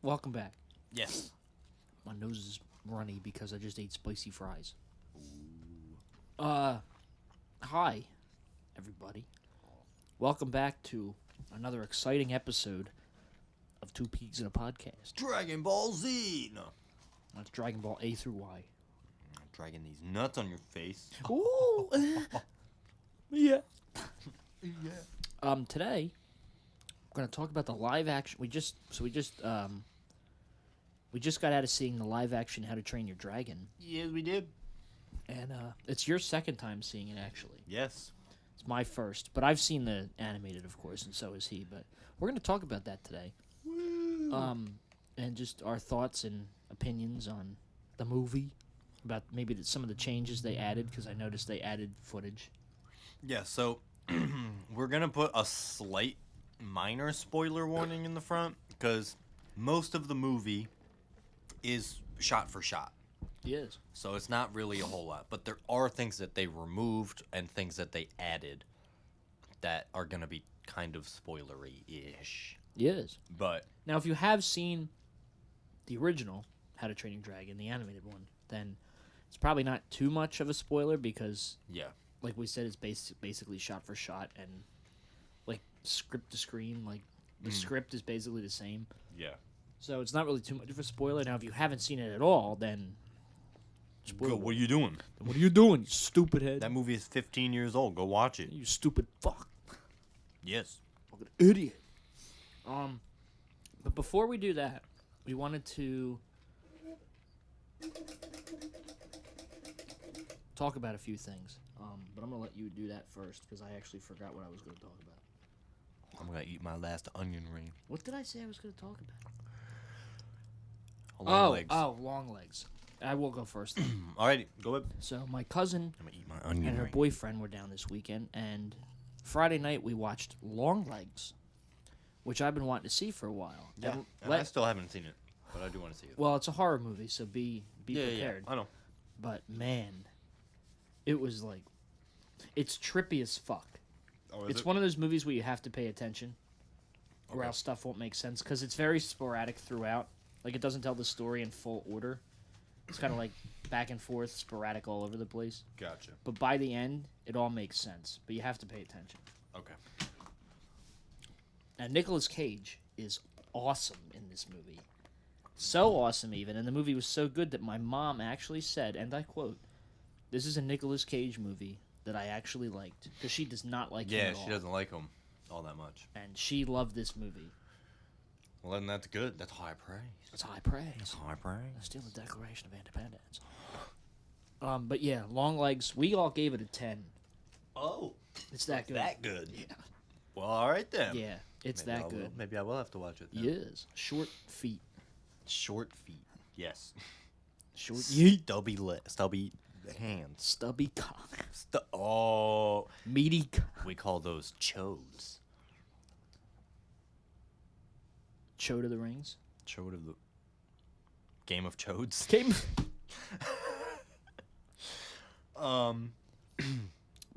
Welcome back. Yes. My nose is runny because I just ate spicy fries. Hi, everybody. Welcome back to another exciting episode of Two Pigs in a Podcast. Dragon Ball Z. No. That's Dragon Ball A through Y. I'm dragging these nuts on your face. Ooh. Yeah. Yeah. Today we're gonna talk about the live action. We just got out of seeing the live action How to Train Your Dragon, Yes, we did. and it's your second time seeing it actually. Yes. It's my first, but I've seen the animated, of course, and so has he. But we're gonna talk about that today. Woo. And just our thoughts and opinions on the movie, about maybe some of the changes they added, because I noticed they added footage. Yeah, so we're going to put a slight minor spoiler warning in the front because most of the movie is shot for shot. Yes. So it's not really a whole lot. But there are things that they removed and things that they added that are going to be kind of spoilery-ish. Yes. But Now, if you have seen the original How to Train Your Dragon, the animated one, then it's probably not too much of a spoiler because, yeah. like we said, it's basically shot for shot and like script to screen. Like the script is basically the same, Yeah. so it's not really too much of a spoiler. Now, if you haven't seen it at all, then spoiler. Go, what are you doing? What are you doing, you stupid head? That movie is 15 years old. Go watch it. You stupid fuck. Yes. Fucking idiot. But before we do that, we wanted to talk about a few things. But I'm gonna let you do that first because I actually forgot what I was gonna talk about. I'm going to eat my last onion ring. What did I say I was gonna talk about? Long legs. Long legs. I will go first then. Alrighty, go ahead. So my cousin I'm going to eat my onion and her ring. boyfriend were down this weekend, and Friday night we watched Long Legs, which I've been wanting to see for a while. Yeah, And and I still haven't seen it, but I do want to see it. well, it's a horror movie, so be prepared. I know. But man, it was like, it's trippy as fuck. Oh, It's one of those movies where you have to pay attention, or Okay. else stuff won't make sense because it's very sporadic throughout. Like it doesn't tell the story in full order. It's kind of like back and forth, sporadic all over the place. Gotcha. But by the end, it all makes sense. But you have to pay attention. Okay. And Nicolas Cage is awesome in this movie. So awesome, even. And the movie was so good that my mom actually said, and I quote, "This is a Nicolas Cage movie that I actually liked." Because she does not like him Yeah, at all. she doesn't like him all that much. And she loved this movie. Well, then that's good. That's high praise. It's high praise. That's high praise. Let's steal the Declaration of Independence. But yeah, Long Legs, we all gave it a 10. Oh, It's that good. that good. Yeah. Well, all right then. Yeah, it's Maybe that I good. will. Maybe I will have to watch it then. Yes. Short feet. Short feet. Yes. Short yeet. Stubby hands. Stubby cock. Oh. Meaty cock. We call those chodes. Chode of the Rings. Chode of the Game of Chodes. Came.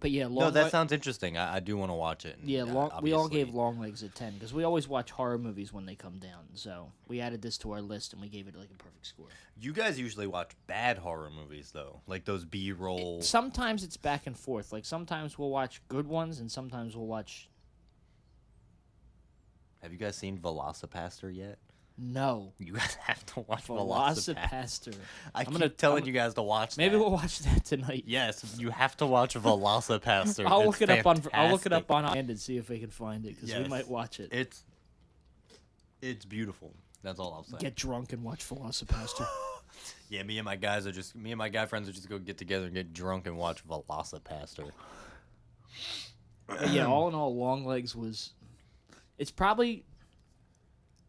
But yeah, No, that sounds interesting. I do want to watch it. And, yeah, we all obviously- gave Long Legs a 10 because we always watch horror movies when they come down. So we added this to our list and we gave it like a perfect score. You guys usually watch bad horror movies though, like those B-roll. Sometimes it's back and forth. Like sometimes we'll watch good ones and sometimes we'll watch. Have you guys seen Velocipaster yet? No. You guys have to watch Velocipaster. Velocipaster. I keep telling you guys to watch Maybe that. we'll watch that tonight. Yes, you have to watch Velocipaster. I'll It's look it up on. I'll look it fantastic. up on hand and see if we can find it because we Yes. might watch it. It's beautiful. That's all I'll say. Get drunk and watch Velocipaster. Yeah, me and my guy friends are just go get together and get drunk and watch Velocipaster. But yeah, all in all, Longlegs was. It's probably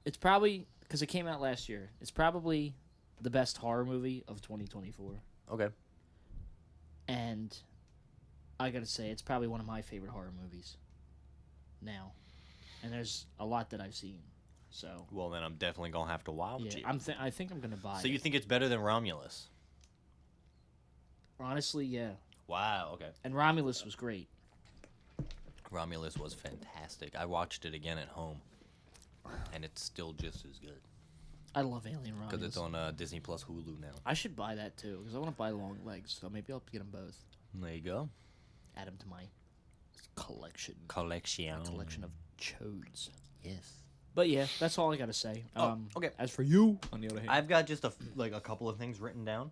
because it came out last year. It's probably the best horror movie of 2024, Okay. and I gotta say it's probably one of my favorite horror movies. Now, and there's a lot that I've seen, so Well, then I'm definitely gonna have to watch yeah, it. I think I'm gonna buy So it. you think it's better than Romulus? Honestly, yeah. Wow. Okay. And Romulus was great. Romulus was fantastic. I watched it again at home, and it's still just as good I love Alien Romulus. because it's on Disney Plus Hulu now. I should buy that too because I want to buy Longlegs. So maybe I'll get them both. There you go. Add them to my collection. Collection. My collection of chodes. Yes. But yeah, that's all I gotta say. Okay. As for you, on the other hand, I've got just a couple of things written down.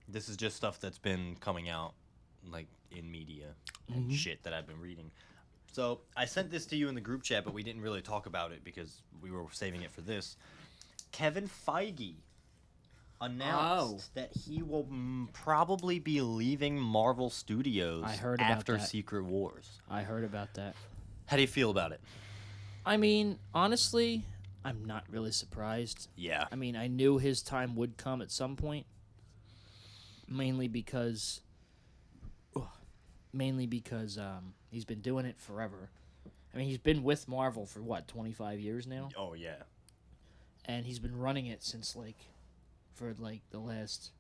This is just stuff that's been coming out, like in media and shit that I've been reading. So I sent this to you in the group chat, but we didn't really talk about it because we were saving it for this. Kevin Feige announced that he will probably be leaving Marvel Studios I heard about after that. Secret Wars. I heard about that. How do you feel about it? I mean, honestly, I'm not really surprised. Yeah. I mean, I knew his time would come at some point, mainly because he's been doing it forever. I mean, he's been with Marvel for what, 25 years now, Oh yeah. and he's been running it since for the last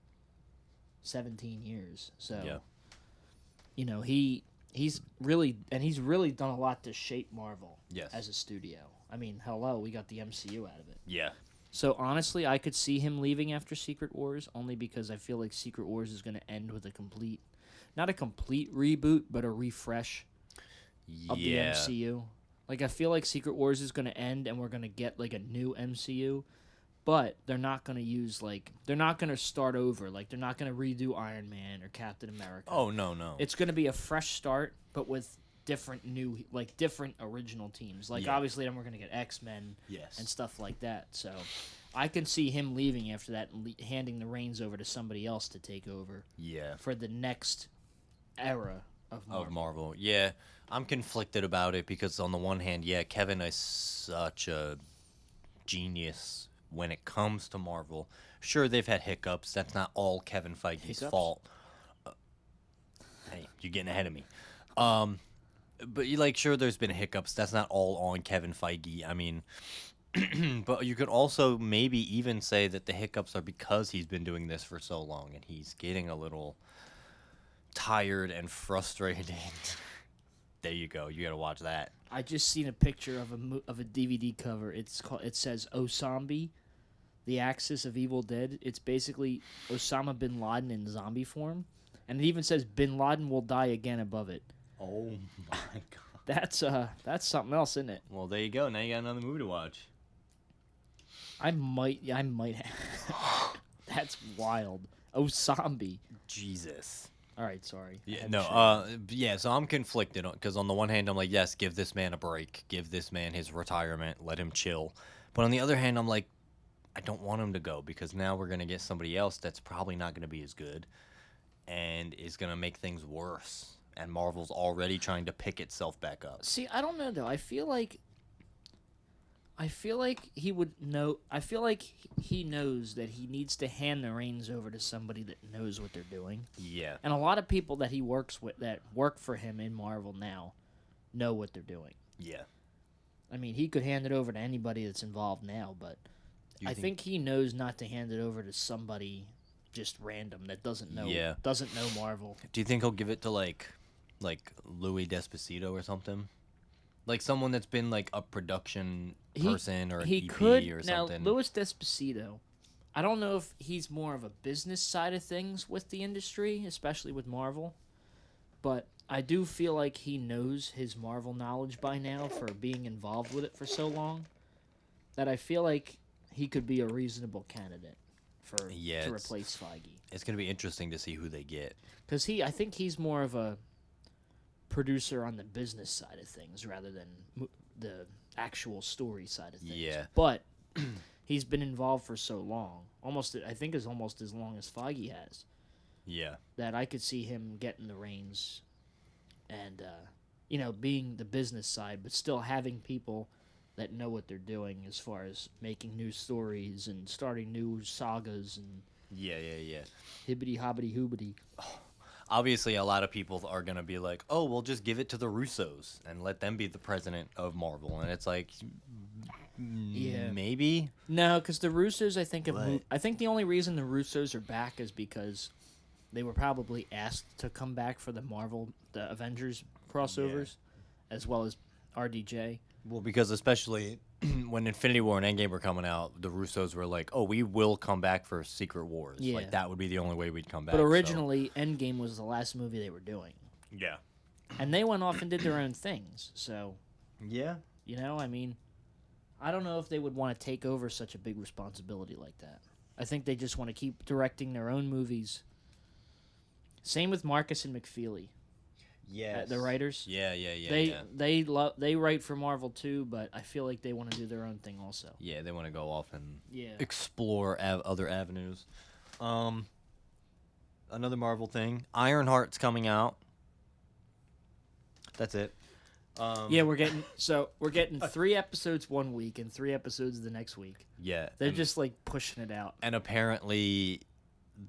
17 years. So, Yeah. you know, he's really done a lot to shape Marvel Yes. as a studio. I mean, hello, we got the MCU out of it. Yeah. So honestly, I could see him leaving after Secret Wars only because I feel like Secret Wars is going to end with not a complete reboot, but a refresh of the MCU. Like, I feel like Secret Wars is going to end and we're going to get a new MCU, but they're not going to they're not going to start over. Like, they're not going to redo Iron Man or Captain America. Oh no. It's going to be a fresh start, but with different original teams. Yeah. Obviously, then we're going to get X-Men Yes. and stuff like that. So I can see him leaving after that and handing the reins over to somebody else to take over Yeah. for the next era of Marvel. Of Marvel. Yeah. I'm conflicted about it because on the one hand, yeah, Kevin is such a genius when it comes to Marvel. Sure, they've had hiccups. That's not all Kevin Feige's Hiccups? fault. Hey, you're getting ahead of me. But sure, there's been hiccups. That's not all on Kevin Feige. I mean, but you could also maybe even say that the hiccups are because he's been doing this for so long and he's getting a little tired and frustrated. There you go. You gotta watch that. I just seen a picture of a DVD cover. It says Osambi, the Axis of Evil Dead. It's basically Osama bin Laden in zombie form, and it even says Bin Laden will die again above it. Oh my god. That's something else, isn't it? Well, there you go. Now you got another movie to watch. I might have. That's wild. Osambi. Jesus. All right, sorry. Yeah, no. Yeah. So I'm conflicted because on the one hand, I'm like, yes, give this man a break, give this man his retirement, let him chill. But on the other hand, I'm like, I don't want him to go because now we're gonna get somebody else that's probably not gonna be as good, and is gonna make things worse. And Marvel's already trying to pick itself back up. See, I don't know though. I feel like he would know. I feel like he knows that he needs to hand the reins over to somebody that knows what they're doing. Yeah. And a lot of people that he works with that work for him in Marvel now know what they're doing. Yeah. I mean, he could hand it over to anybody that's involved now, but I think he knows not to hand it over to somebody just random that doesn't know Marvel. Do you think he'll give it to like Louis Despacito or something? Like someone that's been like a production person or an EP or something. Now, Louis Despacito, I don't know if he's more of a business side of things with the industry, especially with Marvel, but I do feel like he knows his Marvel knowledge by now for being involved with it for so long that I feel like he could be a reasonable candidate to replace Feige. It's going to be interesting to see who they get. Because I think he's more of a producer on the business side of things rather than the actual story side of things. Yeah. But he's been involved for so long, I think is almost as long as Feige has. Yeah. That I could see him getting the reins and being the business side, but still having people that know what they're doing as far as making new stories and starting new sagas and Yeah. hibbity hobbity hoobity. Obviously, a lot of people are going to be like, oh, we'll just give it to the Russos and let them be the president of Marvel. And it's like, Yeah. maybe? No, because the Russos, I think, have What? moved. I think the only reason the Russos are back is because they were probably asked to come back for the Avengers crossovers, as well as RDJ. Well, because especially when Infinity War and Endgame were coming out, the Russos were like, oh, we will come back for Secret Wars. Yeah. Like, that would be the only way we'd come back. But originally, Endgame was the last movie they were doing. Yeah. And they went off and did their own things. So, Yeah. I mean, I don't know if they would want to take over such a big responsibility like that. I think they just want to keep directing their own movies. Same with Marcus and McFeely. Yes. The writers. Yeah. They write for Marvel too, but I feel like they want to do their own thing also. Yeah, they want to go off and Yeah. explore other avenues. Another Marvel thing, Ironheart's coming out. That's it. Yeah, we're getting 3 episodes one week and 3 episodes the next week. Yeah. They're just like pushing it out. And apparently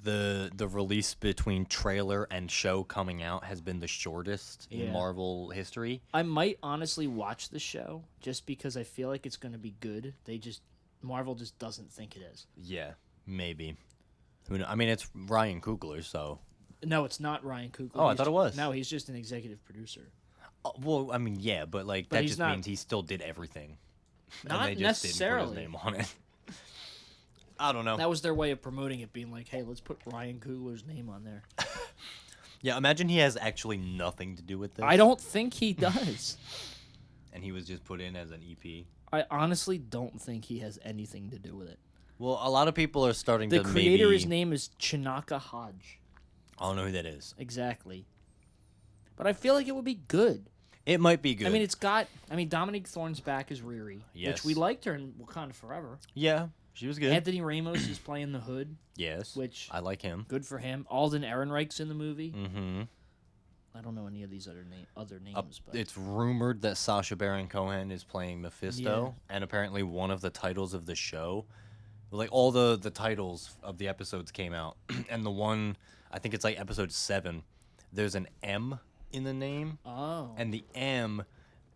the release between trailer and show coming out has been the shortest in Marvel history. I might honestly watch the show just because I feel like it's going to be good. Marvel just doesn't think it is. Yeah, maybe. Who knows? I mean, it's Ryan Coogler, so. No, it's not Ryan Coogler. Oh, I thought it was. No, he's just an executive producer. Well, I mean, yeah, but like But that he's just not- means he still did everything. Not and they just necessarily. didn't put his name on it. I don't know. That was their way of promoting it, being like, hey, let's put Ryan Coogler's name on there. Yeah, imagine he has actually nothing to do with this. I don't think he does. And he was just put in as an EP. I honestly don't think he has anything to do with it. Well, a lot of people are starting The to creator, maybe... his name is Chinaka Hodge. I don't know who that is. Exactly. But I feel like it would be good. It might be good. I mean, Dominique Thorne's back as Riri, Yes. which we liked her in Wakanda Forever. Yeah, she was good. Anthony Ramos is playing the Hood, Yes, which I like him. good for him. Alden Ehrenreich's in the movie. Mm-hmm. I don't know any of these other names, but It's rumored that Sacha Baron Cohen is playing Mephisto, and apparently one of the titles of the show, like all the titles of the episodes came out, and the one, I think it's like episode 7, there's an M in the name. oh, And the M,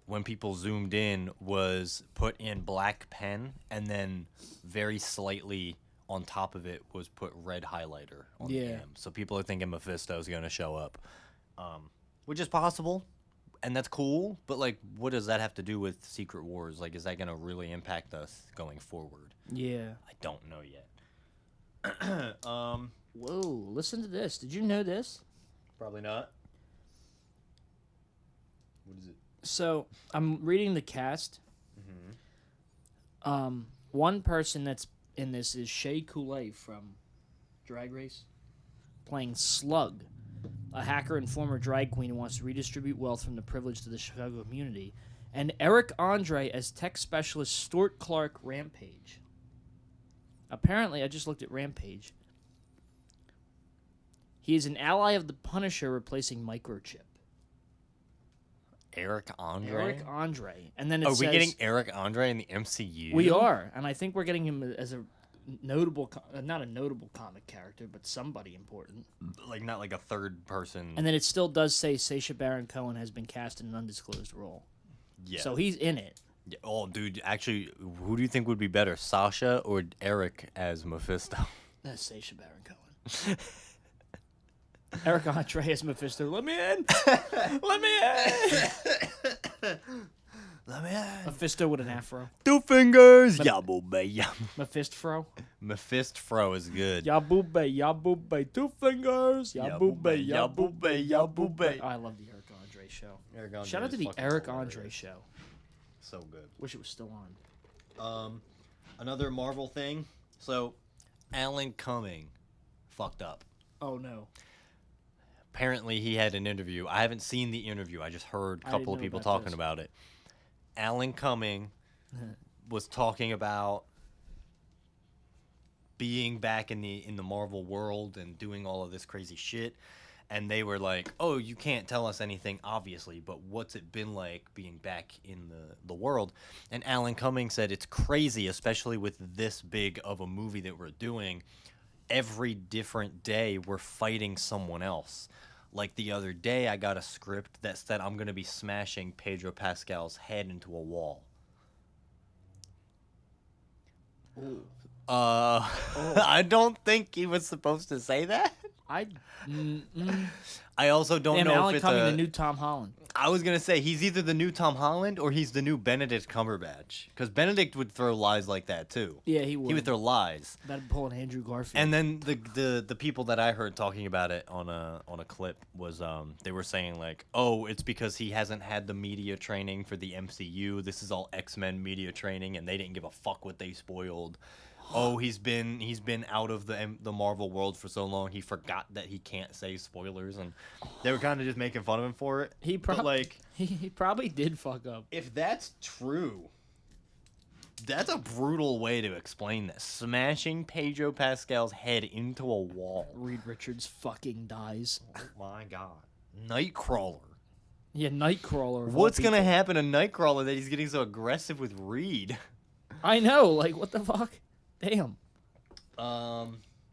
when people zoomed in, was put in black pen, and then very slightly on top of it was put red highlighter on the M. So people are thinking Mephisto's going to show up, which is possible, and that's cool. But like, what does that have to do with Secret Wars? Like, is that going to really impact us going forward? yeah. I don't know yet. Whoa, listen to this. Did you know this? Probably not. What is it? So I'm reading the cast. One person that's in this is Shea Coulee from Drag Race, playing Slug, a hacker and former drag queen who wants to redistribute wealth from the privileged to the Chicago community, and Eric Andre as tech specialist Stuart Clark Rampage. Apparently, I just looked at Rampage. He is an ally of the Punisher, replacing Microchip. Eric Andre? Eric Andre. And then it Are says... we getting Eric Andre in the MCU? We are, and I think we're getting him as a notable... not a notable comic character, but somebody important. Like, not like a third person. And then it still does say Sacha Baron Cohen has been cast in an undisclosed role. Yeah. So he's in it. Yeah. Oh, dude, actually, who do you think would be better, Sasha or Eric as Mephisto? That's Sacha Baron Cohen. Eric Andre as Mephisto. Let me in! Let me in! Let me in. Mephisto with an afro. 2 fingers. Yaboobe. Mephistro. Mephistro is good. Yaboobe, yaboobe, 2 fingers. Yaboobe, yaboobe, yaboobe. Yaboobe. Oh, I love the Eric Andre show. Eric Andre Shout out is to the fucking Eric hilarious. Andre show. So good. Wish it was still on. Another Marvel thing. So, Alan Cumming fucked up. Oh, no. Apparently, he had an interview. I haven't seen the interview. I just heard a I couple of didn't know people about talking this. about it. Alan Cumming was talking about being back in the Marvel world and doing all of this crazy shit. and they were like, "Oh, you can't tell us anything, obviously, but what's it been like being back in the world?" And Alan Cumming said it's crazy, especially with this big of a movie that we're doing. Every different day, we're fighting someone else. Like the other day, I got a script that said I'm gonna be smashing Pedro Pascal's head into a wall. Ooh. I don't think he was supposed to say that. I also don't know Alan if it's Cumming, the new Tom Holland. I was gonna say he's either the new Tom Holland or he's the new Benedict Cumberbatch. Because Benedict would throw lies like that too. Yeah, he would. He would throw lies. That'd pull an Andrew Garfield. And then the people that I heard talking about it on a clip was they were saying like, oh, it's because he hasn't had the media training for the MCU. This is all X-Men media training, and they didn't give a fuck what they spoiled. Oh, he's been out of the Marvel world for so long he forgot that he can't say spoilers, and they were kind of just making fun of him for it. He probably did fuck up. If that's true, that's a brutal way to explain this. Smashing Pedro Pascal's head into a wall. Reed Richards fucking dies. Oh my god. Nightcrawler. Yeah, Nightcrawler. What's gonna happen to Nightcrawler that he's getting so aggressive with Reed? I know, like, what the fuck? Damn.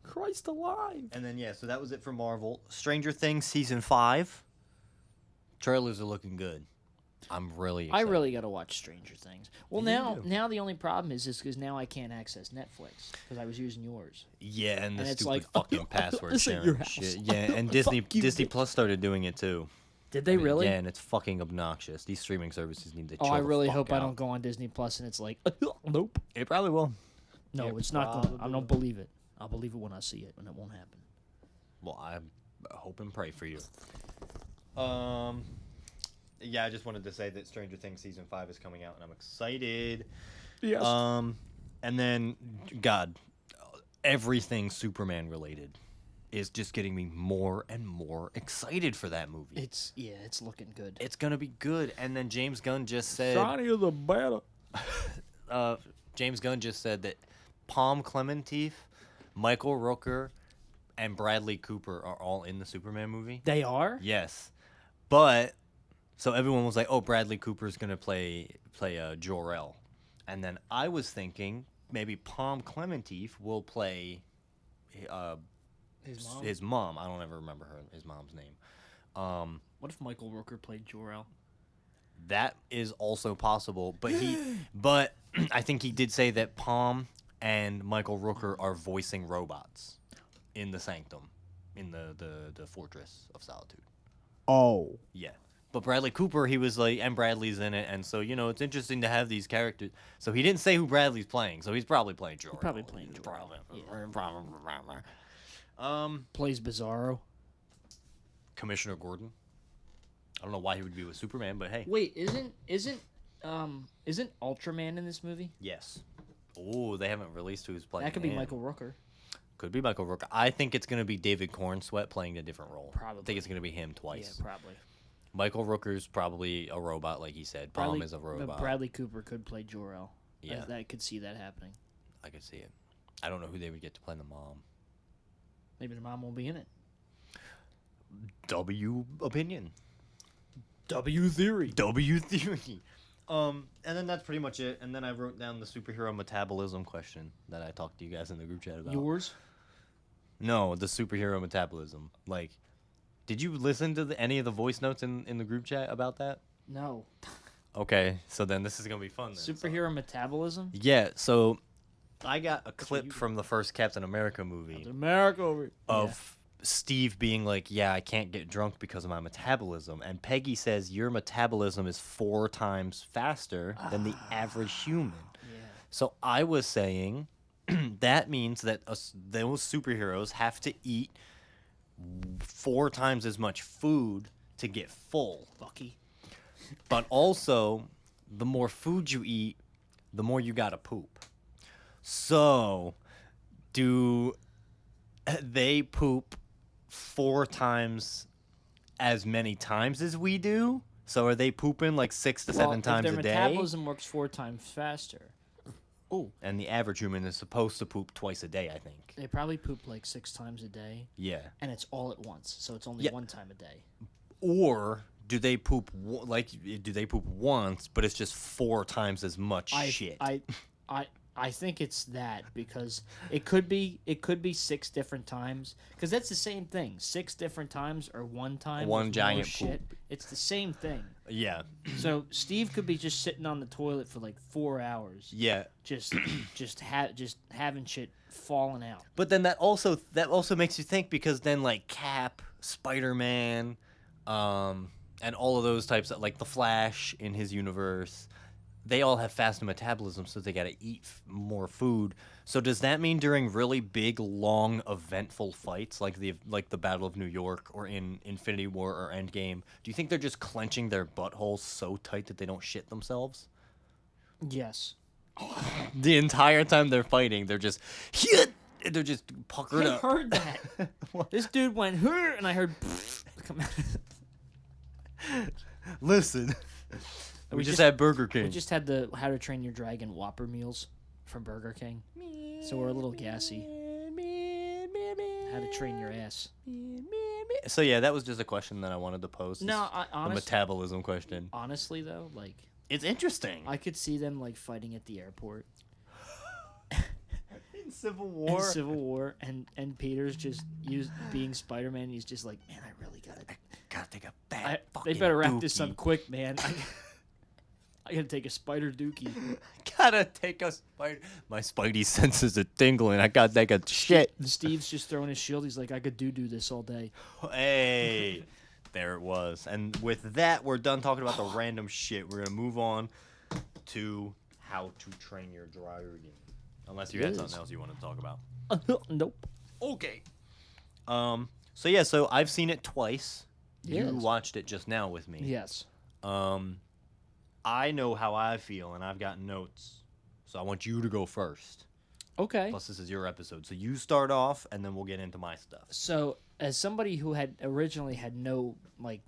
Christ alive. And then, yeah, so that was it for Marvel. Stranger Things Season 5. Trailers are looking good. I'm really excited. I really got to watch Stranger Things. Well, now the only problem is because now I can't access Netflix because I was using yours. Yeah, and the And it's stupid like, fucking password this ain't sharing your house. shit. Yeah, and Fuck you, Disney bitch. Plus started doing it too. Did they really? Yeah, and it's fucking obnoxious. These streaming services need to Oh, chill I the really fuck hope out. I don't go on Disney Plus and it's like, nope. It probably will. No, It it's not going. I probably don't believe it. I'll believe it when I see it, and it won't happen. Well, I hope and pray for you. Yeah, I just wanted to say that Stranger Things Season 5 is coming out, and I'm excited. Yes. And then, God, everything Superman related is just getting me more and more excited for that movie. It's looking good. It's gonna be good. And then James Gunn just said, Shinier the better. James Gunn just said that Palm Clementif, Michael Rooker, and Bradley Cooper are all in the Superman movie. They are? Yes, but so everyone was like, "Oh, Bradley Cooper's gonna play Jor-El," and then I was thinking maybe Palm Clementif will play His mom? his mom. I don't ever remember his mom's name. What if Michael Rooker played Jor-El? That is also possible, but I think he did say that Palm and Michael Rooker are voicing robots in the Sanctum, in the Fortress of Solitude. Oh. Yeah. But Bradley Cooper, he was like, and Bradley's in it, and so, it's interesting to have these characters. So he didn't say who Bradley's playing, so he's probably playing Jor-El. Probably playing Jor-El. Yeah. Plays Bizarro. Commissioner Gordon. I don't know why he would be with Superman, but hey. Wait, isn't Ultraman in this movie? Yes. Oh, they haven't released who's playing That could be him. Michael Rooker. Could be Michael Rooker. I think it's going to be David Cornsweet playing a different role. Probably. I think it's going to be him twice. Yeah, probably. Michael Rooker's probably a robot, like he said. Palm is a But robot. Bradley Cooper could play Jor-El. Yeah. I could see that happening. I could see it. I don't know who they would get to play the mom. Maybe the mom won't be in it. W opinion. W theory. W theory. And then that's pretty much it. And then I wrote down the superhero metabolism question that I talked to you guys in the group chat about. Yours? No, the superhero metabolism. Like, did you listen to any of the voice notes in the group chat about that? No. Okay, so then this is gonna be fun. Then. Superhero metabolism? Yeah. So I got a clip from the first Captain America movie Captain America over of Steve being like, "Yeah, I can't get drunk because of my metabolism," and Peggy says, "Your metabolism is 4 times faster than the average human." Yeah. So I was saying that means that those superheroes have to eat 4 times as much food to get full. Bucky. But also, the more food you eat, the more you gotta poop. So, do they poop 4 times as many times as we do? So are they pooping like 6 to 7 times if a their day? metabolism works 4 times faster, Oh, and the average human is supposed to poop twice a day, I think. they probably poop like 6 times a day, Yeah. and it's all at once, so it's only Yeah. 1 time a day. Or do they poop do they poop once, but it's just 4 times as much shit? I think it's that, because it could be 6 different times, because that's the same thing. 6 different times or 1 time. One with giant more shit. poop. It's the same thing. Yeah. So Steve could be just sitting on the toilet for like 4 hours, Yeah. just having shit falling out. But then that also makes you think, because then like Cap, Spider-Man, and all of those types of, like the Flash in his universe, they all have faster metabolism, so they got to eat more food. So does that mean during really big, long, eventful fights, like the Battle of New York or in Infinity War or Endgame, do you think they're just clenching their buttholes so tight that they don't shit themselves? Yes. The entire time they're fighting, they're just puckered I up. heard that. This dude went, "Hur," and I heard come out. Listen, we just just- had Burger King. We just had the How to Train Your Dragon Whopper meals from Burger King, so we're a little gassy. How to train your ass. So yeah, that was just a question that I wanted to pose. No, a metabolism question. honestly though, like It's interesting. I could see them like fighting at the airport In Civil in War, Civil War, and Peter's just being Spider-Man. He's just like, man, I really gotta take a fat they fucking better wrap this dookie. up quick, man. I gotta take a spider dookie. Gotta take a spider. My spidey senses are tingling. I gotta take a shit. Steve's just throwing his shield. He's like, I could do this all day. Hey, there it was. And with that, we're done talking about the random shit. We're gonna move on to How to Train Your Dragon. Unless you had Yes. something else you wanted to talk about. Nope. Okay. So yeah, so I've seen it twice. Yes. You watched it just now with me. Yes. I know how I feel, and I've got notes. So I want you to go first. Okay. Plus, this is your episode. So you start off, and then we'll get into my stuff. So, as somebody who had originally had no, like,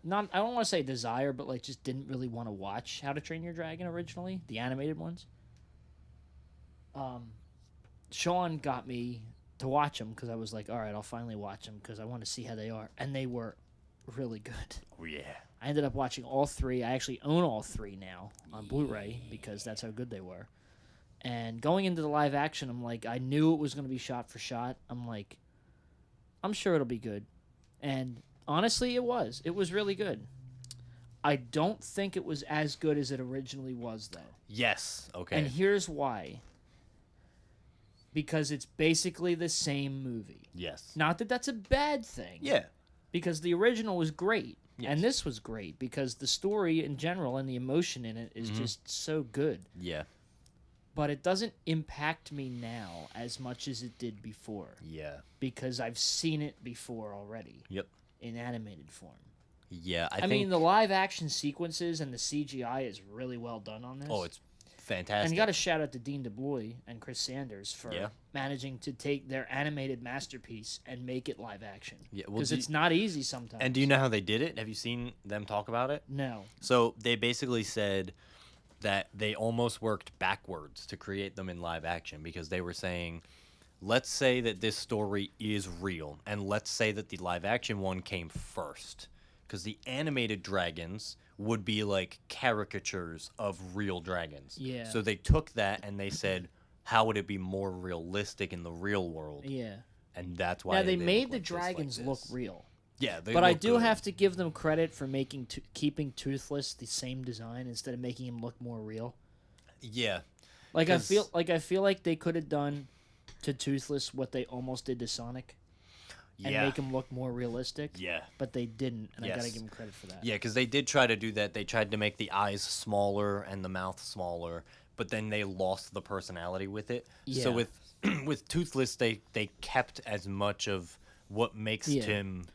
I don't want to say desire, but, like, just didn't really want to watch How to Train Your Dragon originally, the animated ones, Sean got me to watch them, because I was like, all right, I'll finally watch them, because I want to see how they are. And they were really good. Oh, yeah. I ended up watching all 3. I actually own all 3 now on Blu-ray, because that's how good they were. And going into the live action, I'm like, I knew it was going to be shot for shot. I'm like, I'm sure it'll be good. And honestly, it was. It was really good. I don't think it was as good as it originally was, though. Yes. Okay. And here's why. Because it's basically the same movie. yes. Not that that's a bad thing. Yeah. Because the original was great. Yes. And this was great, because the story in general and the emotion in it is just so good. Yeah. But it doesn't impact me now as much as it did before, Yeah. because I've seen it before already Yep. in animated form. Yeah. I I think. mean, the live action sequences and the CGI is really well done on this. Oh, it's fantastic. and you got to shout out to Dean DeBlois and Chris Sanders for Yeah. managing to take their animated masterpiece and make it live action. Yeah, well, because do it's not easy sometimes. And do you know how they did it? Have you seen them talk about it? No. So they basically said that they almost worked backwards to create them in live action, because they were saying, let's say that this story is real, and let's say that the live action one came first, because the animated dragons would be like caricatures of real dragons. Yeah. So they took that and they said, how would it be more realistic in the real world? Yeah. And that's why Now they look made the like this, like dragons look this. real. Yeah, they But I look do good. have to give them credit for keeping Toothless the same design instead of making him look more real. Yeah. Like I 'Cause- feel like they could have done to Toothless what they almost did to Sonic and Yeah. make him look more realistic. Yeah. But they didn't, and I gotta Yes. give them credit for that. Yeah, because they did try to do that. They tried to make the eyes smaller and the mouth smaller, but then they lost the personality with it. Yeah. So with with Toothless, they kept as much of what makes Yeah. Tim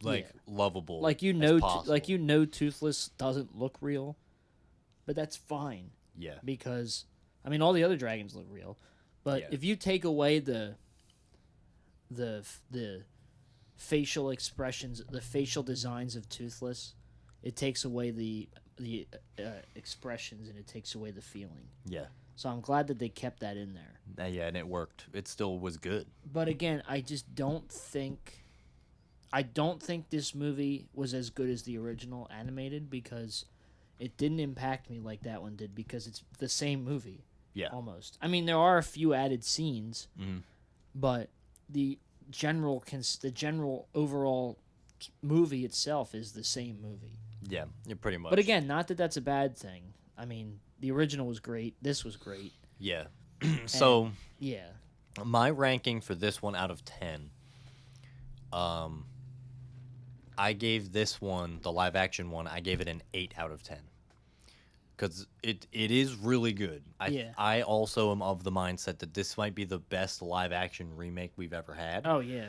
like Yeah. lovable. Like you as know, possible. Toothless doesn't look real, but that's fine Yeah. because I mean all the other dragons look real, but Yeah. if you take away the facial expressions, the facial designs of Toothless, it takes away the expressions and it takes away the feeling. Yeah. So I'm glad that they kept that in there. Yeah, and it worked. It still was good. But again, I just don't think this movie was as good as the original animated because it didn't impact me like that one did because it's the same movie. Yeah. Almost. I mean, there are a few added scenes, Mhm. but the general overall movie itself is the same movie. Yeah, pretty much. But again, not that that's a bad thing. I mean, the original was great. This was great. Yeah. So, And, yeah. my ranking for this one out of 10, I gave this one, the live action one, I gave it an 8 out of 10. Because it is really good. I also am of the mindset that this might be the best live action remake we've ever had. Oh, yeah.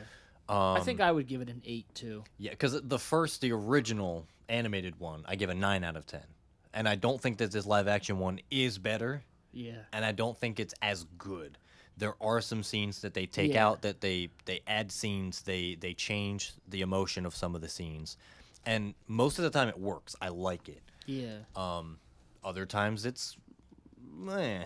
I think I would give it an 8, too. Yeah, because the original animated one, I give a 9 out of 10. And I don't think that this live action one is better. Yeah. And I don't think it's as good. There are some scenes that they take Yeah. out, that they add scenes, they change the emotion of some of the scenes. And most of the time it works. I like it. Yeah. Other times it's meh.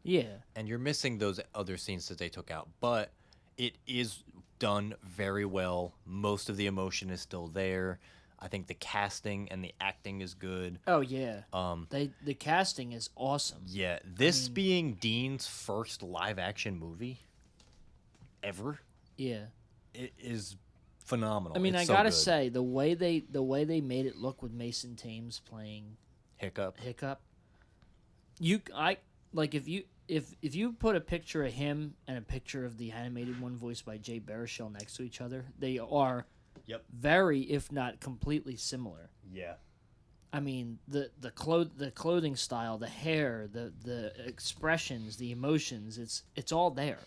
Yeah. And you're missing those other scenes that they took out. But it is done very well. Most of the emotion is still there. I think the casting and the acting is good. Oh, yeah. The casting is awesome. Yeah, this being Dean's first live action movie ever, Yeah. it is phenomenal. I mean, It's I so gotta good. say the way they made it look with Mason Thames playing Hiccup. if you put a picture of him and a picture of the animated one voiced by Jay Baruchel next to each other, they are very, if not completely similar. Yeah. I mean, the clothing style, the hair, the expressions, the emotions, it's all there.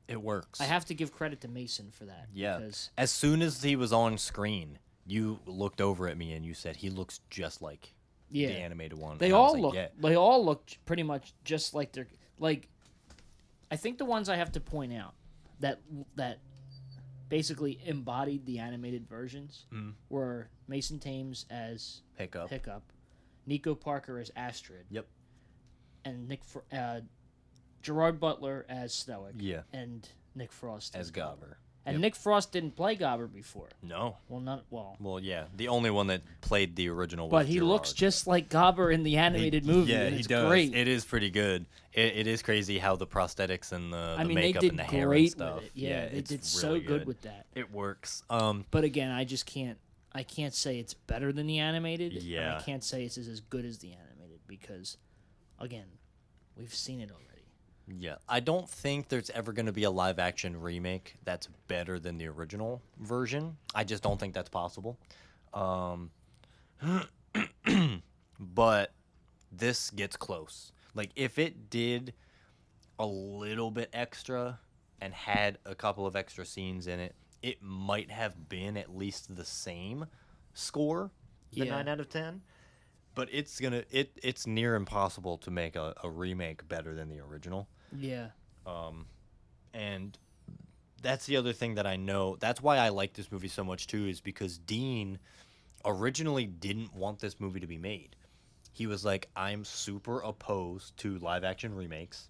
It works. I have to give credit to Mason for that. Yeah. Because, As soon as he was on screen, you looked over at me and you said he looks just like yeah. the animated one. They And I was all like, look. yeah. They all look pretty much just like they're like. I think the ones I have to point out that basically embodied the animated versions were Mason Thames as Hiccup. Nico Parker as Astrid. Yep. And Gerard Butler as Stoic. Yeah. And Nick Frost As Gobber. And Nick Frost didn't play Gobber before. No. Well, yeah. The only one that played the original was but he Gerard. looks just like Gobber in the animated movie. Yeah, and he it's does. Great. It is pretty good. It is crazy how the prosthetics and the makeup they did and the hair great and stuff. with it. Yeah, they it's did so really good with that. It works. But again, I can't say it's better than the animated. Yeah. And I can't say it's as good as the animated because, again, we've seen it already. Yeah, I don't think there's ever going to be a live action remake that's better than the original version. I just don't think that's possible. But this gets close. Like, if it did a little bit extra and had a couple of extra scenes in it, it might have been at least the same score, the 9 out of 10. But it's near impossible to make a remake better than the original. Yeah. And that's the other thing that I know. That's why I like this movie so much too, is because Dean originally didn't want this movie to be made. He was like, I'm super opposed to live action remakes.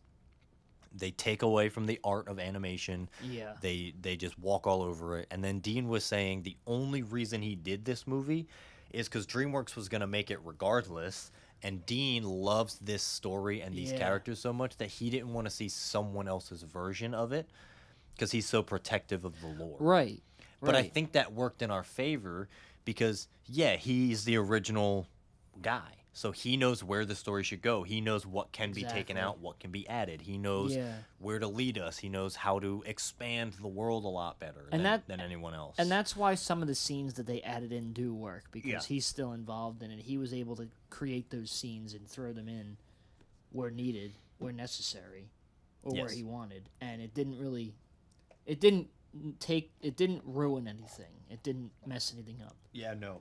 They take away from the art of animation. Yeah. They just walk all over it. And then Dean was saying the only reason he did this movie is because DreamWorks was going to make it regardless. And Dean loves this story and these characters so much that he didn't want to see someone else's version of it because he's so protective of the lore. Right. But I think that worked in our favor because, yeah, he's the original guy. So he knows where the story should go. He knows what can be taken out, what can be added. He knows where to lead us. He knows how to expand the world a lot better than anyone else. And that's why some of the scenes that they added in do work, because he's still involved in it. He was able to create those scenes and throw them in where needed, where necessary, or where he wanted. And it didn't ruin anything. It didn't mess anything up. Yeah, no.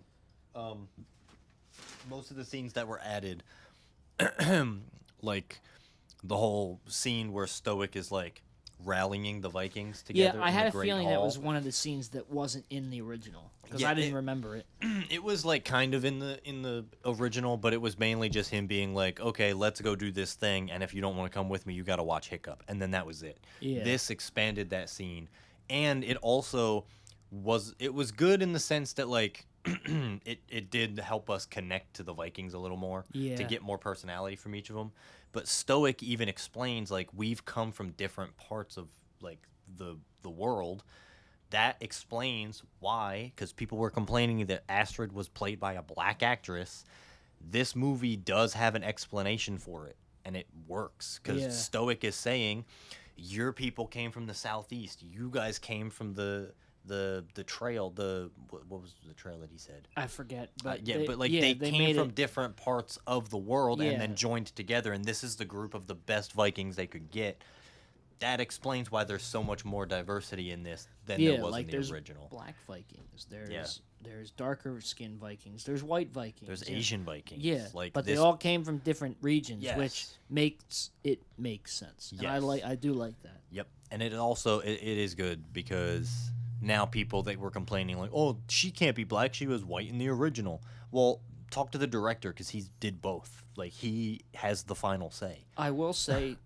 Most of the scenes that were added, like the whole scene where Stoic is like rallying the Vikings Yeah, together. I in had the a Great feeling that Hall. was one of the scenes that wasn't in the original because Yeah, I didn't remember it. It was like kind of in the original, but it was mainly just him being like, "Okay, let's go do this thing, and if you don't want to come with me, you got to watch Hiccup," and then that was it. Yeah. This expanded that scene, and it also was good in the sense that like it did help us connect to the Vikings a little more Yeah. to get more personality from each of them. But Stoic even explains like we've come from different parts of like the world. That explains why, because people were complaining that Astrid was played by a black actress. This movie does have an explanation for it, and it works because Yeah. Stoic is saying, "Your people came from the southeast. You guys came from the trail. What was the trail that he said? I forget, but They came made from it, different parts of the world and Yeah. then joined together, and this is the group of the best Vikings they could get." That explains why there's so much more diversity in this than there was like in the there's original. black Vikings, there's Yeah. there's darker skinned Vikings, there's white Vikings, There's and- Asian Vikings. Yeah, like but this, they all came from different regions, Yes. which makes sense. And Yes. I do like that. Yep, and it also it is good because now people that were complaining like, "Oh, she can't be black. She was white in the original." Well, talk to the director because he did both. Like he has the final say. I will say,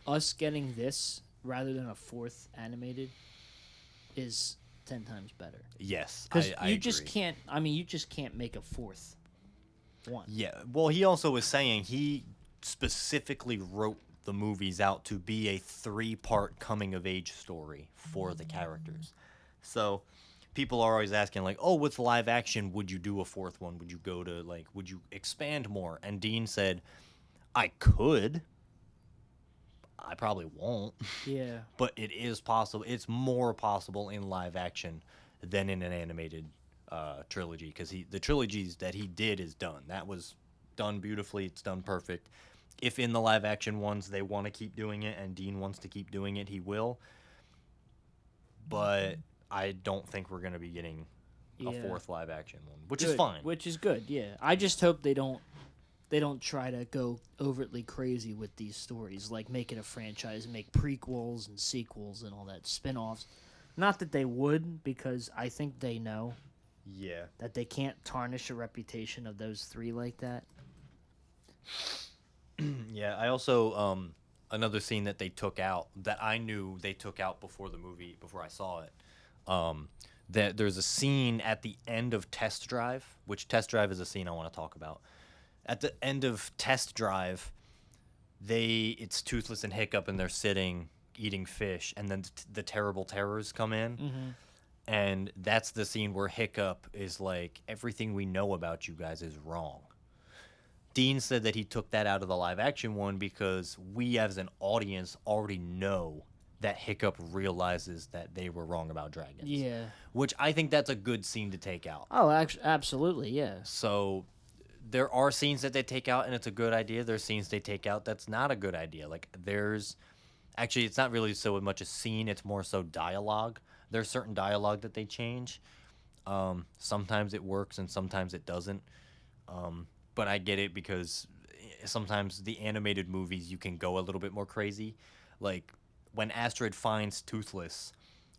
us getting this rather than a fourth animated is 10 times better. Yes, Because I you just agree. can't. I mean, you just can't make a fourth one. Yeah. Well, he also was saying he specifically wrote the movies out to be a 3-part coming of age story for the characters. So people are always asking like, "Oh, with live action, would you do a fourth one? Would you go to like would you expand more?" And Dean said, "I could. I probably won't." Yeah. But it is possible. It's more possible in live action than in an animated trilogy because the trilogies that he did is done. That was done beautifully. It's done perfect. If in the live action ones they want to keep doing it and Dean wants to keep doing it, he will. But I don't think we're going to be getting a Yeah. fourth live action one, which is Good, fine. Which is good. Yeah. I just hope they don't try to go overtly crazy with these stories, like make it a franchise, make prequels and sequels and all that, spin-offs. Not that they would, because I think they know Yeah. that they can't tarnish a reputation of those three like that. Yeah, I also another scene that they took out that I knew they took out before the movie before I saw it. That there's a scene at the end of Test Drive, which Test Drive is a scene I want to talk about. At the end of Test Drive, it's Toothless and Hiccup and they're sitting eating fish, and then the terrible terrors come in. Mm-hmm. And that's the scene where Hiccup is like, "Everything we know about you guys is wrong." Dean said that he took that out of the live action one because we as an audience already know that Hiccup realizes that they were wrong about dragons. Yeah. Which I think that's a good scene to take out. Oh, absolutely, yeah. So there are scenes that they take out and it's a good idea. There's scenes they take out that's not a good idea. Like actually it's not really so much a scene, it's more so dialogue. There's certain dialogue that they change. Sometimes it works and sometimes it doesn't. But I get it because sometimes the animated movies you can go a little bit more crazy. Like when Astrid finds Toothless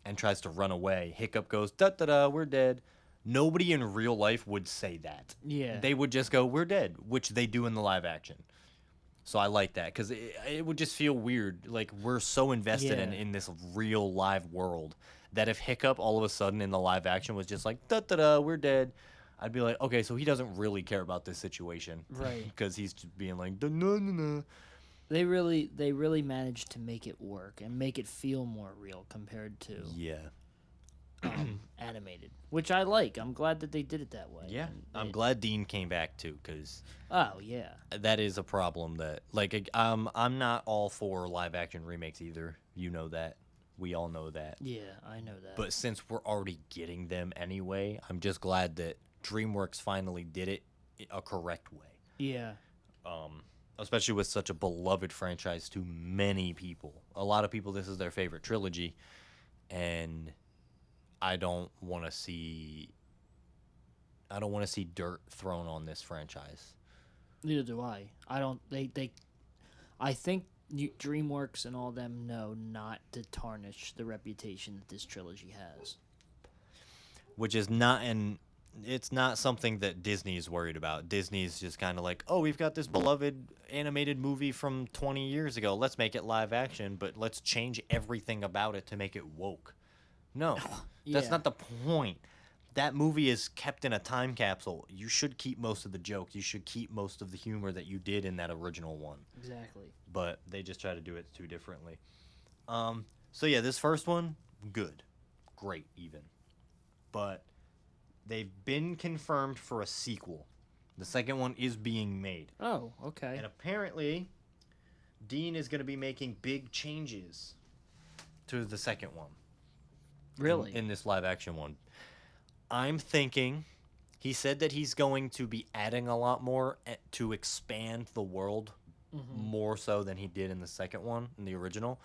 and tries to run away, Hiccup goes, "Da da da, we're dead." Nobody in real life would say that. Yeah. They would just go, "We're dead," which they do in the live action. So I like that because it would just feel weird. Like we're so invested Yeah. in this real live world that if Hiccup all of a sudden in the live action was just like, "Da da da, we're dead," I'd be like, okay, so he doesn't really care about this situation. Right. Because he's just being like, "Da no no no." They really managed to make it work and make it feel more real compared to Yeah. animated, which I like. I'm glad that they did it that way. Yeah. And I'm it- glad Dean came back too because Oh yeah. that is a problem that, like, I'm not all for live action remakes either. You know that. We all know that. Yeah, I know that. But since we're already getting them anyway, I'm just glad that DreamWorks finally did it a correct way. yeah. Especially with such a beloved franchise to many people. A lot of people, this is their favorite trilogy, and I don't want to see dirt thrown on this franchise. Neither do I. I don't. I think DreamWorks and all them know not to tarnish the reputation that this trilogy has. Which is not it's not something that Disney is worried about. Disney's just kind of like, oh, we've got this beloved animated movie from 20 years ago. Let's make it live action, but let's change everything about it to make it woke. No, that's Yeah. not the point. That movie is kept in a time capsule. You should keep most of the jokes. You should keep most of the humor that you did in that original one. Exactly. But they just try to do it too differently. So yeah, this first one, good. Great, even. But they've been confirmed for a sequel. The second one is being made. Oh, okay. And apparently, Dean is going to be making big changes to the second one. Really? In this live action one. I'm thinking, he said that he's going to be adding a lot more to expand the world more so than he did in the second one, in the original.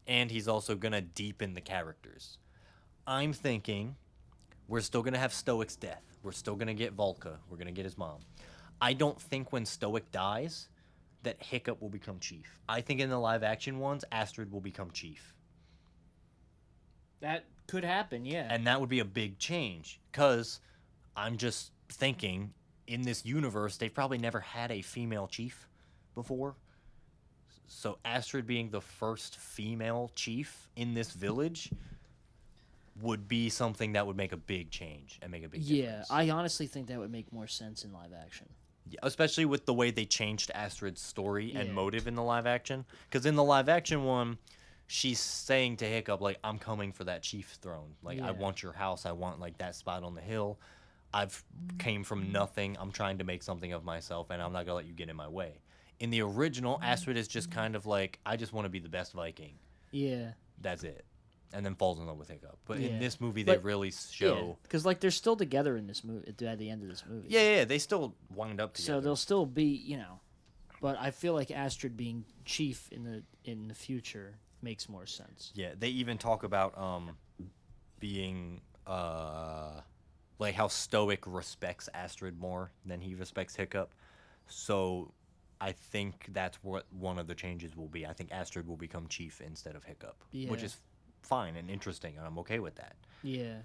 And he's also going to deepen the characters. I'm thinking we're still going to have Stoic's death. We're still going to get Volca. We're going to get his mom. I don't think when Stoic dies that Hiccup will become chief. I think in the live action ones, Astrid will become chief. That could happen, yeah. And that would be a big change, because I'm just thinking, in this universe, they've probably never had a female chief before. So Astrid being the first female chief in this village would be something that would make a big change and make a big difference. I honestly think that would make more sense in live action. Yeah, especially with the way they changed Astrid's story and Yeah. motive in the live action. Because in the live action one, she's saying to Hiccup, like, I'm coming for that chief's throne. Like, I Yeah. want your house. I want, like, that spot on the hill. I've came from nothing. I'm trying to make something of myself, and I'm not going to let you get in my way. In the original, Astrid is just kind of like, I just want to be the best Viking. Yeah. That's it. And then falls in love with Hiccup. But Yeah. in this movie, they But- really show... Because, like, they're still together in this movie, at the end of this movie. Yeah, they still wind up together. So they'll still be, but I feel like Astrid being chief in the future makes more sense. Yeah, they even talk about being like how Stoic respects Astrid more than he respects Hiccup. So I think that's what one of the changes will be. I think Astrid will become chief instead of Hiccup, which Yeah. is fine and interesting, and I'm okay with that. Yeah.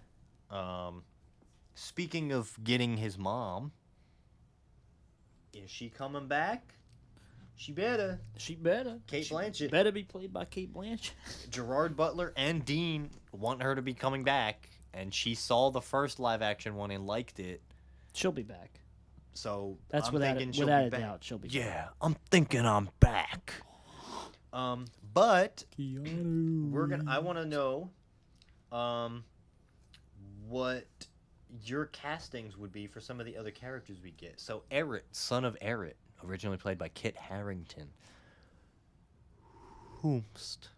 Speaking of getting his mom, is she coming back? She better. She better. Kate She Blanchett. better be played by Kate Blanchett. Gerard Butler and Dean want her to be coming back, and she saw the first live action one and liked it. She'll be back. So That's I'm without thinking she'll without be a back. doubt. She'll be Yeah, I'm thinking I'm back. But I want to know, what your castings would be for some of the other characters we get. So Eret, son of Eret, originally played by Kit Harington. Whomst?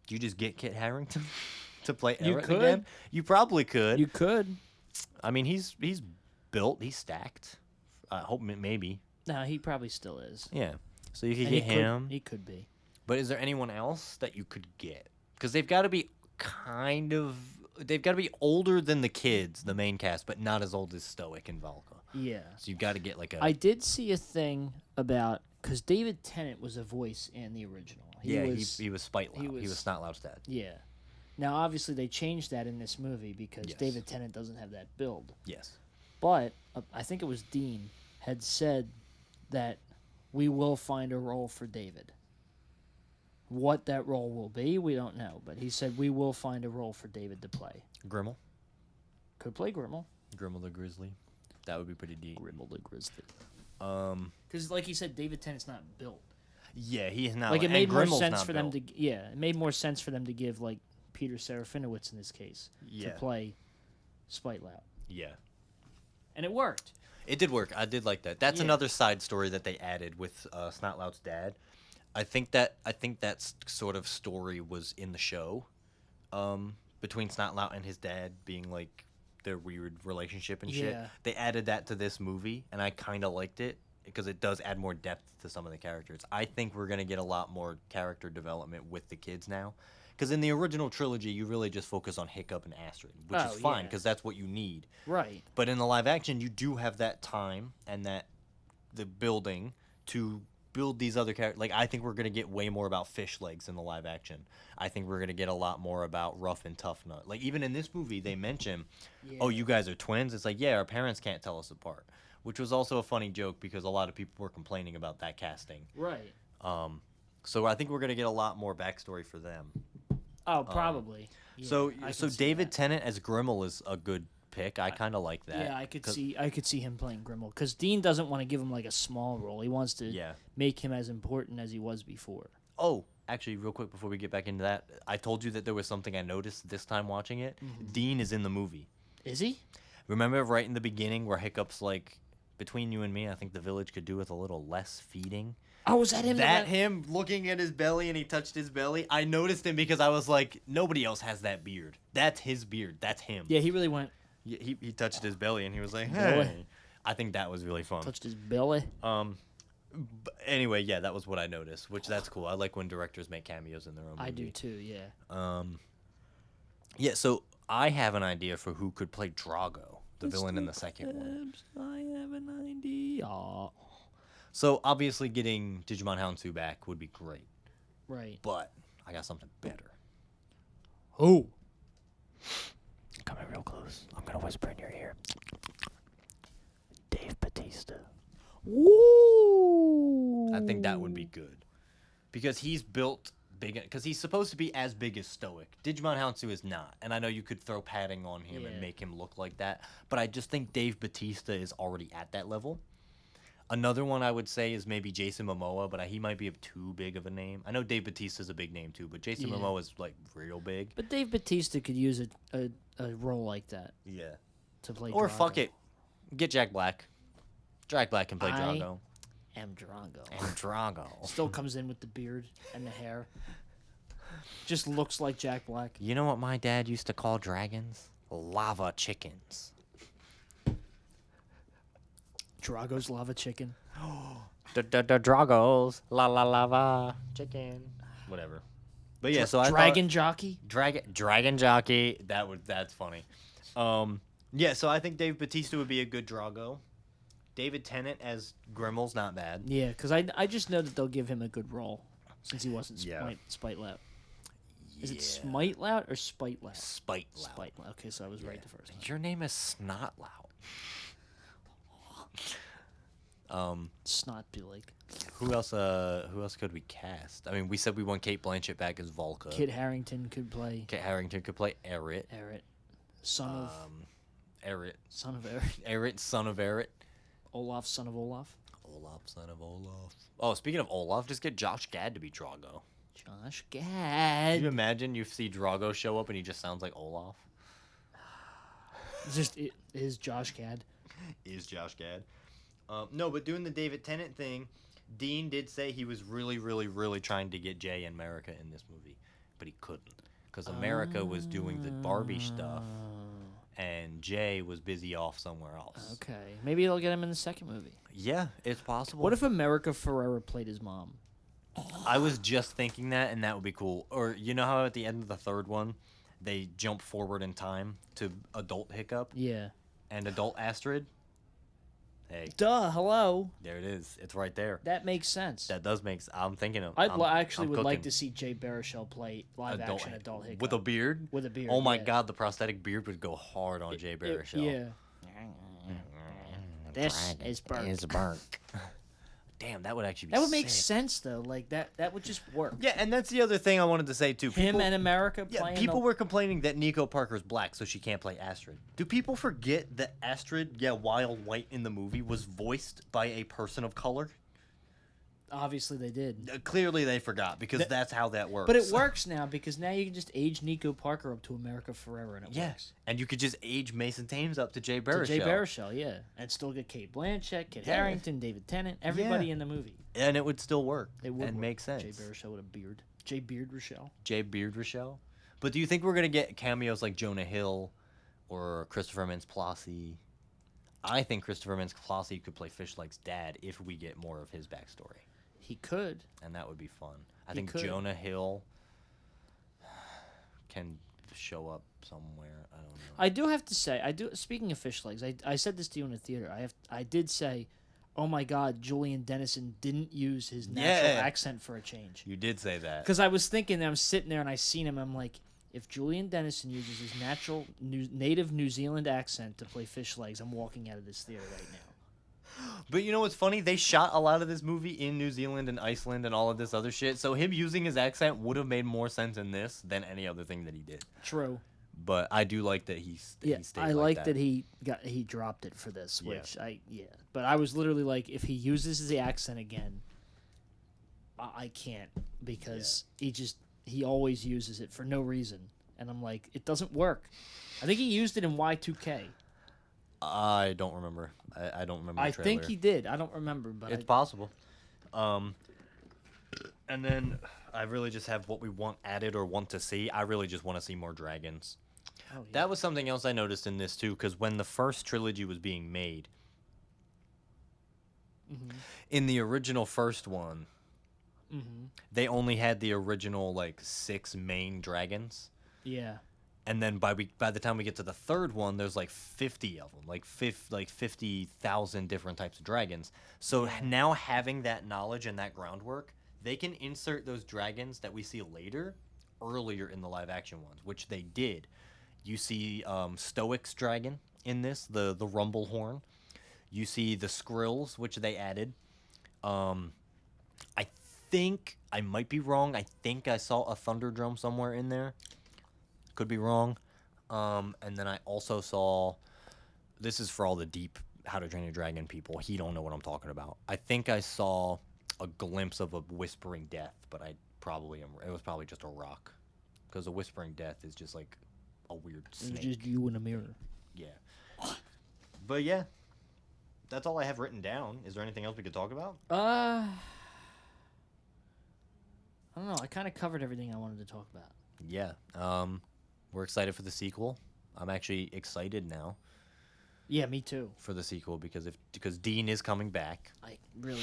Do you just get Kit Harington to play You Eret could. again? You probably could. You could. I mean, he's built, he's stacked. I hope maybe. No, he probably still is. Yeah. So you could And get him. He could be. But is there anyone else that you could get? Because they've got to be they've got to be older than the kids, the main cast, but not as old as Stoic and Volca. Yeah. So you've got to get like a... I did see a thing about, because David Tennant was a voice in the original. he was Spite Loud. He was Snotlout's dad. Yeah. Now, obviously, they changed that in this movie because Yes. David Tennant doesn't have that build. Yes. But I think it was Dean had said that we will find a role for David. What that role will be, we don't know. But he said we will find a role for David to play. Grimmel. Could play Grimmel. Grimmel the Grizzly. That would be pretty deep. Grimmel the Grizzly. Because like he said, David Tennant's not built. yeah, he's not... Like, it and made more Grimmel's sense not for them built. to... Yeah, it made more sense for them to give, like, Peter Serafinowicz in this case Yeah. to play Spite Loud. Yeah. And it worked. It did work. I did like that. That's Yeah. another side story that they added with Snotlout's dad. I think that sort of story was in the show, between Snotlout and his dad being like their weird relationship and shit. Yeah. They added that to this movie, and I kind of liked it because it does add more depth to some of the characters. I think we're gonna get a lot more character development with the kids now. Because in the original trilogy, you really just focus on Hiccup and Astrid, which is fine yeah. because that's what you need. Right. But in the live action, you do have that time and the building to build these other characters. Like, I think we're gonna get way more about Fish Legs in the live action. I think we're gonna get a lot more about Rough and Tough Nut. Like, even in this movie, they mention, "Oh, you guys are twins." It's like, yeah, our parents can't tell us apart, which was also a funny joke because a lot of people were complaining about that casting. Right. So I think we're gonna get a lot more backstory for them. Oh, probably. Yeah, So I can see David that. Tennant as Grimmel is a good pick. I kind of like that. Yeah, I could see him playing Grimmel because Dean doesn't want to give him like a small role. He wants to make him as important as he was before. Oh, actually, real quick before we get back into that, I told you that there was something I noticed this time watching it. Dean is in the movie. Is he? Remember right in the beginning where Hiccup's like, between you and me, I think the village could do with a little less feeding. Oh, was that him? Him looking at his belly and he touched his belly. I noticed him because I was like, nobody else has that beard. That's his beard. That's him. Yeah, he really went. He touched his belly and he was like, Belly. hey. I think that was really fun. Touched his belly. But anyway, yeah, that was what I noticed, which that's cool. I like when directors make cameos in their own movie. I do too. Yeah. Yeah, so I have an idea for who could play Drago, the villain in the second one. I have an idea. So obviously getting Digimon Houndsoo back would be great, Right. but I got something better. Who? Coming real close. I'm gonna whisper in your ear. Dave Bautista. Woo! I think that would be good because he's built big. Because he's supposed to be as big as Stoic. Digimon Houndsoo is not, and I know you could throw padding on him and make him look like that, but I just think Dave Bautista is already at that level. Another one I would say is maybe Jason Momoa, but he might be too big of a name. I know Dave Bautista's a big name too, but Jason Momoa is like real big. But Dave Bautista could use a role like that. Yeah. To play. Or Drago. fuck it, get Jack Black. Jack Black can play Drago. Am Drago. And Drago. Still comes in with the beard and the hair. Just looks like Jack Black. You know what my dad used to call dragons? Lava chickens. Drago's lava chicken. The Dragos. La la lava chicken. Whatever. But yeah, so Dragon Jockey? Dragon Jockey. That's funny. Yeah, so I think Dave Bautista would be a good Drago. David Tennant as Grimmel's not bad. Yeah, because I just know that they'll give him a good role since he wasn't Spite Lout. Is it Smite Lout or Spite Lout? Spite Lout. Spite Lout. Okay, so I was right the first time. Your name is Snot Lout. Snot be like. Who else could we cast? I mean, we said we want Kate Blanchett back as Volca. Kit Harington could play. Kit Harington could play Eret. Son of Eret. Son of Eret. Eret, son of Eret. Olaf, son of Olaf. Olaf, son of Olaf. Oh, speaking of Olaf, just get Josh Gad to be Drago. Josh Gad. Can you imagine you see Drago show up and he just sounds like Olaf? Is Josh Gad. Is Josh Gad. No, but doing the David Tennant thing, Dean did say he was really, really, really trying to get Jay and America in this movie, but he couldn't because America was doing the Barbie stuff, and Jay was busy off somewhere else. Okay, maybe they'll get him in the second movie. Yeah, it's possible. What if America Ferrera played his mom? I was just thinking that, and that would be cool. Or you know how at the end of the third one, they jump forward in time to adult Hiccup? Yeah. And adult Astrid? Hey. Duh, hello. There it is. It's right there. That makes sense. That does make sense. I'm thinking of... I would like to see Jay Baruchel play live-action adult Hiccup. With a beard? With a beard, Oh my god, the prosthetic beard would go hard on Jay Baruchel. Yeah. This is burnt. Damn, that would actually be That would make sick. sense, though. Like, that would just work. Yeah, and that's the other thing I wanted to say, too. Him and America playing... people were complaining that Nico Parker's black, so she can't play Astrid. Do people forget that Astrid, Wild White in the movie, was voiced by a person of color? Obviously, they did. Clearly, they forgot, because that's how that works. But it works now, because now you can just age Nico Parker up to America Ferrera, and it works. And you could just age Mason Thames up to Jay Baruchel. Jay Baruchel, yeah. And still get Kate Blanchett, Kit Harington, David Tennant, everybody in the movie. And it would still work. It would make sense. Jay Baruchel with a beard. Jay Beard Rochelle. Jay Beard Rochelle. But do you think we're going to get cameos like Jonah Hill or Christopher Mintz-Plasse? I think Christopher Mintz-Plasse could play Fishleg's dad if we get more of his backstory. He could. And that would be fun. I think Jonah Hill can show up somewhere. I don't know. I do have to say, speaking of Fishlegs, I said this to you in the theater. I did say, oh my God, Julian Dennison didn't use his natural Yeah. accent for a change. You did say that. Because I was thinking, I'm sitting there and I seen him. I'm like, if Julian Dennison uses his natural native New Zealand accent to play Fish Legs, I'm walking out of this theater right now. But you know what's funny? They shot a lot of this movie in New Zealand and Iceland and all of this other shit. So him using his accent would have made more sense in this than any other thing that he did. True. But I do like that he stayed I like like that he dropped it for this. Yeah. Which But I was literally like, if he uses the accent again, I can't, because he always uses it for no reason, and I'm like, it doesn't work. I think he used it in Y2K. I don't remember. I don't remember. I think he did. I don't remember, but It's possible. And then I really just have what we want added or want to see. I really just want to see more dragons. Oh, yeah. That was something else I noticed in this too, because when the first trilogy was being made, in the original first one, they only had the original like 6 main dragons. Yeah. And then by the time we get to the third one, there's like 50 of them, like 50,000 different types of dragons. So now having that knowledge and that groundwork, they can insert those dragons that we see later earlier in the live action ones, which they did. You see Stoic's dragon in this, the rumble horn. You see the Skrills, which they added. I think, I might be wrong, I think I saw a Thunderdrome somewhere in there. Could be wrong. And then I also saw, this is for all the deep How to Train Your Dragon people. He don't know what I'm talking about. I think I saw a glimpse of a Whispering Death, but it was probably just a rock. Because a Whispering Death is just like a weird snake. It's just you in a mirror. Yeah. But yeah, that's all I have written down. Is there anything else we could talk about? I don't know. I kind of covered everything I wanted to talk about. Yeah. We're excited for the sequel. I'm actually excited now Yeah, me too. for the sequel because Dean is coming back. I really.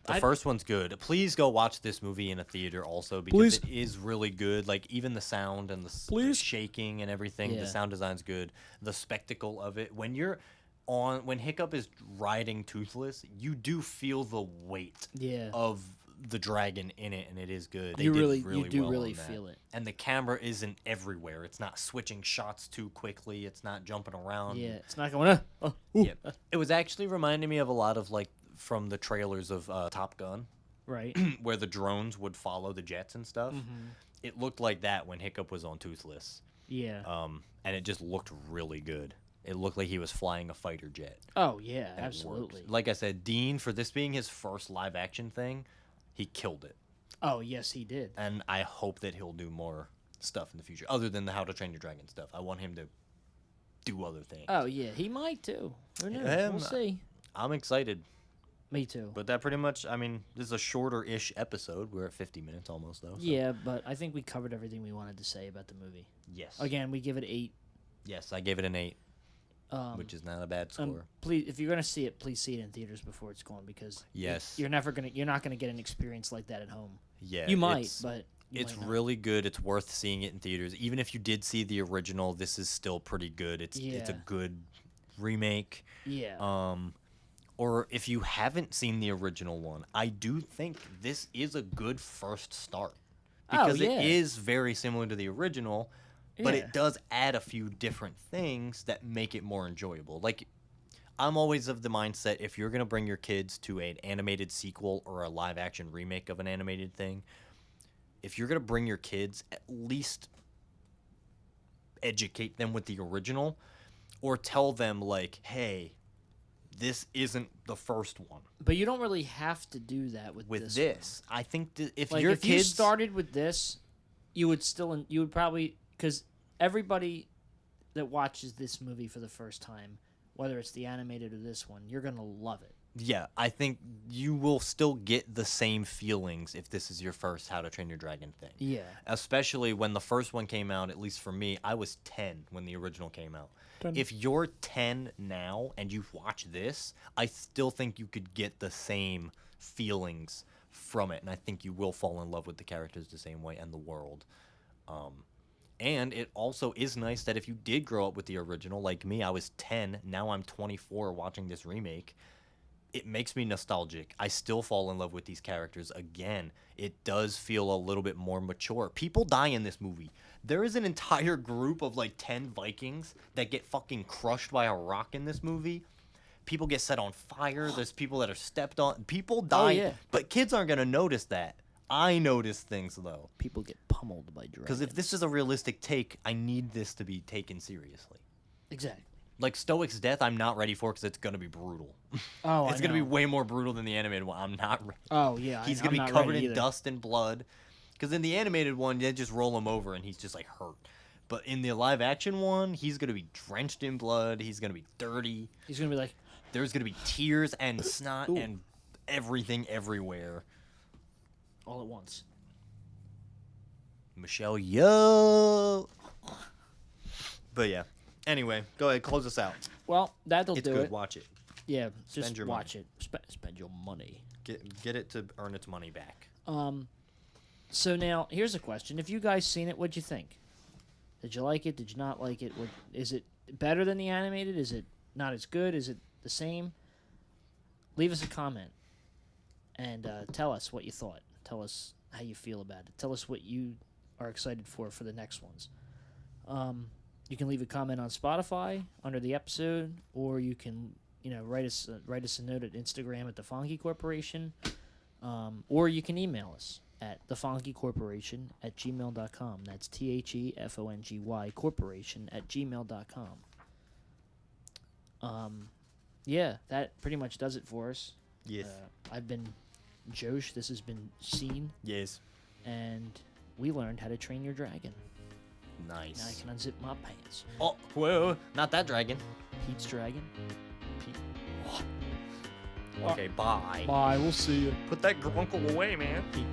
The first one's good. Please go watch this movie in a theater also because it is really good. Like even the sound and the shaking and everything, Yeah. the sound design's good. The spectacle of it. When Hiccup is riding Toothless, you do feel the weight of the dragon in it, and it is good. They You did really well really on that. feel it. And the camera isn't everywhere. It's not switching shots too quickly. It's not jumping around. Yeah, it's not going. Yeah. It was actually reminding me of a lot of like from the trailers of Top Gun, Right. where the drones would follow the jets and stuff. It looked like that when Hiccup was on Toothless. Yeah. And it just looked really good. It looked like he was flying a fighter jet. Oh yeah, And it absolutely. worked. Like I said, Dean, for this being his first live action thing, he killed it. Oh yes, he did. And I hope that he'll do more stuff in the future, other than the How to Train Your Dragon stuff. I want him to do other things. Oh yeah, he might too. Who knows? Yeah, We'll see. I'm excited. Me too. But that pretty much, I mean, this is a shorter-ish episode. We're at 50 minutes almost, though. So. Yeah, but I think we covered everything we wanted to say about the movie. Yes. Again, we give it 8. Yes, I gave it an 8, which is not a bad score. Please, if you're gonna see it, please see it in theaters before it's gone, because Yes. you're not gonna get an experience like that at home. Yeah. You might, but it's might not. really good. It's worth seeing it in theaters. Even if you did see the original, this is still pretty good. It's a Yeah. good remake. Yeah. Or if you haven't seen the original one, I do think this is a good first start. Because yeah. it is very similar to the original, but Yeah. it does add a few different things that make it more enjoyable. Like, I'm always of the mindset, if you're going to bring your kids to an animated sequel or a live action remake of an animated thing, if you're going to bring your kids, at least educate them with the original, or tell them, like, hey, this isn't the first one. But you don't really have to do that with this. I think if Like, your if kids you started with this, you would probably, because everybody that watches this movie for the first time, whether it's the animated or this one, you're gonna love it. Yeah, I think you will still get the same feelings if this is your first How to Train Your Dragon thing. Yeah. Especially when the first one came out, at least for me, I was 10 when the original came out. 10. If you're 10 now and you watch this, I still think you could get the same feelings from it, and I think you will fall in love with the characters the same way and the world. And it also is nice that if you did grow up with the original, like me, I was 10, now I'm 24 watching this remake, it makes me nostalgic. I still fall in love with these characters again. It does feel a little bit more mature. People die in this movie. There is an entire group of like 10 Vikings that get fucking crushed by a rock in this movie. People get set on fire. There's people that are stepped on. People die. yeah. But kids aren't going to notice that. I notice things, though. People get pummeled by dragons. Because if this is a realistic take, I need this to be taken seriously. Exactly. Like Stoic's death, I'm not ready for because it's going to be brutal. Oh, It's going to be way more brutal than the animated one. I'm not ready. Oh, yeah. He's I'm going to not be covered ready in either. dust and blood. Because in the animated one, they just roll him over and he's just like hurt. But in the live action one, he's going to be drenched in blood. He's going to be dirty. He's going to be like... There's going to be tears and snot Ooh. and everything everywhere. All at once. Michelle, yo. But yeah. Anyway, go ahead, close us out. Well, that'll It's do good. it. Watch it. Yeah, just Spend your watch it. Spend your money. Get it to earn its money back. So now, here's a question. If you guys seen it, what'd you think? Did you like it? Did you not like it? Is it better than the animated? Is it not as good? Is it the same? Leave us a comment and tell us what you thought. Tell us how you feel about it. Tell us what you are excited for the next ones. You can leave a comment on Spotify under the episode, or you can, write us a note at Instagram at the Fonky Corporation, or you can email us at thefonkycorporation@gmail.com. That's THEFONGY corporation@gmail.com. Yeah, that pretty much does it for us. Yes. I've been Josh. This has been Scene, Yes. and we learned how to train your dragon. Nice. Now I can unzip my pants. Oh, whoa. Not that dragon. Pete's dragon. Okay, bye. Bye. We'll see you. Put that grunkle away, man. Pete.